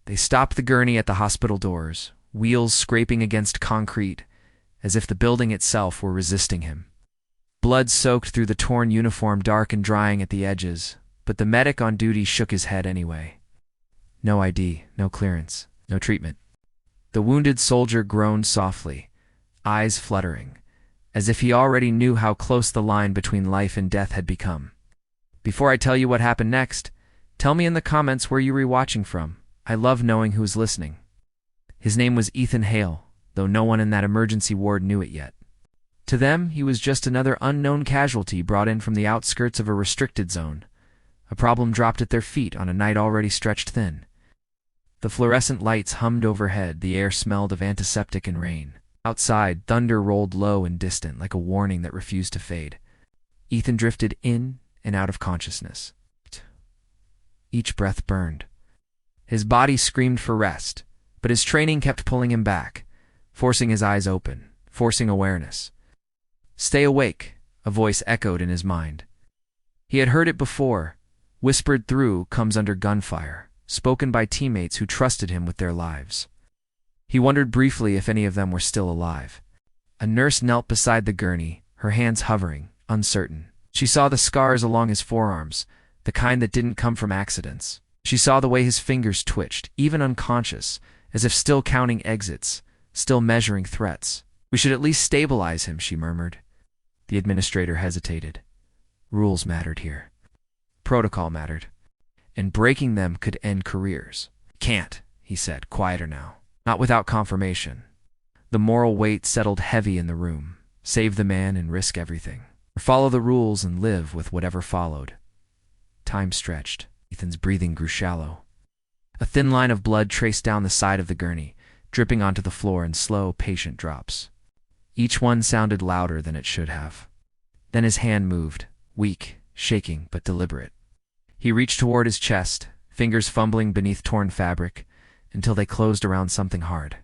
They stopped the gurney at the hospital doors, wheels scraping against concrete, as if the building itself were resisting him. Blood soaked through the torn uniform, dark and drying at the edges, but the medic on duty shook his head anyway. No ID, no clearance, no treatment. The wounded soldier groaned softly, eyes fluttering, as if he already knew how close the line between life and death had become. Before I tell you what happened next, tell me in the comments where you were watching from. I love knowing who's listening. His name was Ethan Hale, though no one in that emergency ward knew it yet. To them, he was just another unknown casualty brought in from the outskirts of a restricted zone. A problem dropped at their feet on a night already stretched thin. The fluorescent lights hummed overhead, the air smelled of antiseptic and rain. Outside, thunder rolled low and distant, like a warning that refused to fade. Ethan drifted in and out of consciousness. Each breath burned. His body screamed for rest, but his training kept pulling him back, forcing his eyes open, forcing awareness. "Stay awake," a voice echoed in his mind. He had heard it before, whispered through, comes under gunfire, spoken by teammates who trusted him with their lives. He wondered briefly if any of them were still alive. A nurse knelt beside the gurney, her hands hovering, uncertain. She saw the scars along his forearms, the kind that didn't come from accidents. She saw the way his fingers twitched, even unconscious, as if still counting exits, still measuring threats. "We should at least stabilize him," she murmured. The administrator hesitated. Rules mattered here. Protocol mattered. And breaking them could end careers. "Can't," he said, quieter now. Not without confirmation. The moral weight settled heavy in the room. Save the man and risk everything. Or follow the rules and live with whatever followed. Time stretched. Ethan's breathing grew shallow. A thin line of blood traced down the side of the gurney, dripping onto the floor in slow, patient drops. Each one sounded louder than it should have. Then his hand moved, weak, shaking, but deliberate. He reached toward his chest, fingers fumbling beneath torn fabric, until they closed around something hard.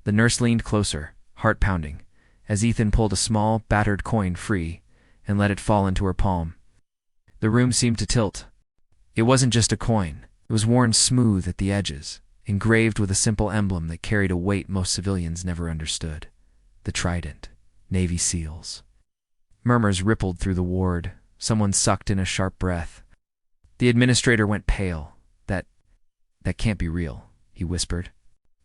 The nurse leaned closer, heart pounding, as Ethan pulled a small, battered coin free and let it fall into her palm. The room seemed to tilt. It wasn't just a coin. It was worn smooth at the edges, engraved with a simple emblem that carried a weight most civilians never understood. The trident. Navy SEALs. Murmurs rippled through the ward. Someone sucked in a sharp breath. The administrator went pale. That can't be real," he whispered.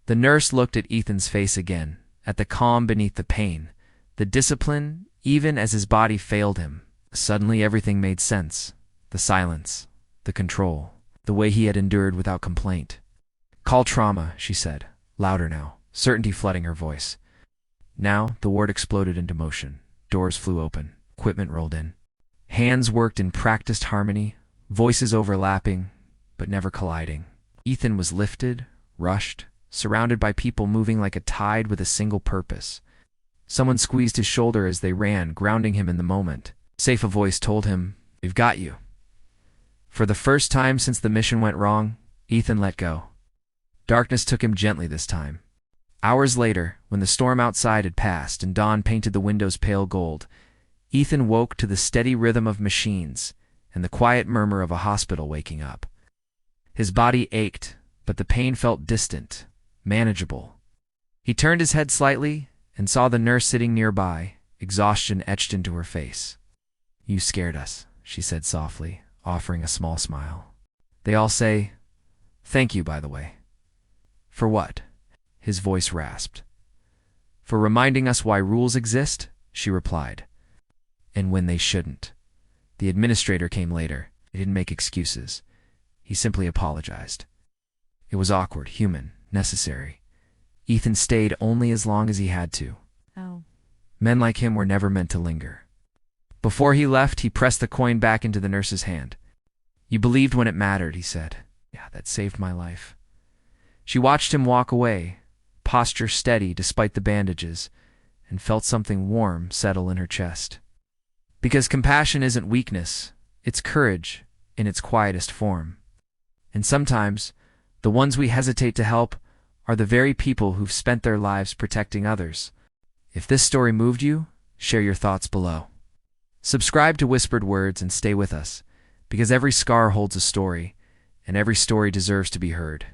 The nurse looked at Ethan's face again, at the calm beneath the pain, the discipline, even as his body failed him. Suddenly everything made sense. The silence, the control, the way he had endured without complaint. "Call trauma," she said, louder now, certainty flooding her voice. Now the ward exploded into motion. Doors flew open. Equipment rolled in. Hands worked in practiced harmony, voices overlapping, but never colliding. Ethan was lifted, rushed, surrounded by people moving like a tide with a single purpose. Someone squeezed his shoulder as they ran, grounding him in the moment. Safe a voice told him, "We've got you." For the first time since the mission went wrong, Ethan let go. Darkness took him gently this time. Hours later, when the storm outside had passed and dawn painted the windows pale gold, Ethan woke to the steady rhythm of machines and the quiet murmur of a hospital waking up. His body ached, but the pain felt distant, manageable. He turned his head slightly and saw the nurse sitting nearby, exhaustion etched into her face. "You scared us," she said softly, offering a small smile. "They all say, 'Thank you, by the way.'" "For what?" His voice rasped. "For reminding us why rules exist," she replied. "And when they shouldn't." The administrator came later. He didn't make excuses. He simply apologized. It was awkward, human, necessary. Ethan stayed only as long as he had to. Oh. Men like him were never meant to linger. Before he left, he pressed the coin back into the nurse's hand. "You believed when it mattered," he said. "Yeah, that saved my life." She watched him walk away, posture steady despite the bandages, and felt something warm settle in her chest. Because compassion isn't weakness, it's courage in its quietest form. And sometimes, the ones we hesitate to help are the very people who've spent their lives protecting others. If this story moved you, share your thoughts below. Subscribe to Whispered Words and stay with us, because every scar holds a story, and every story deserves to be heard.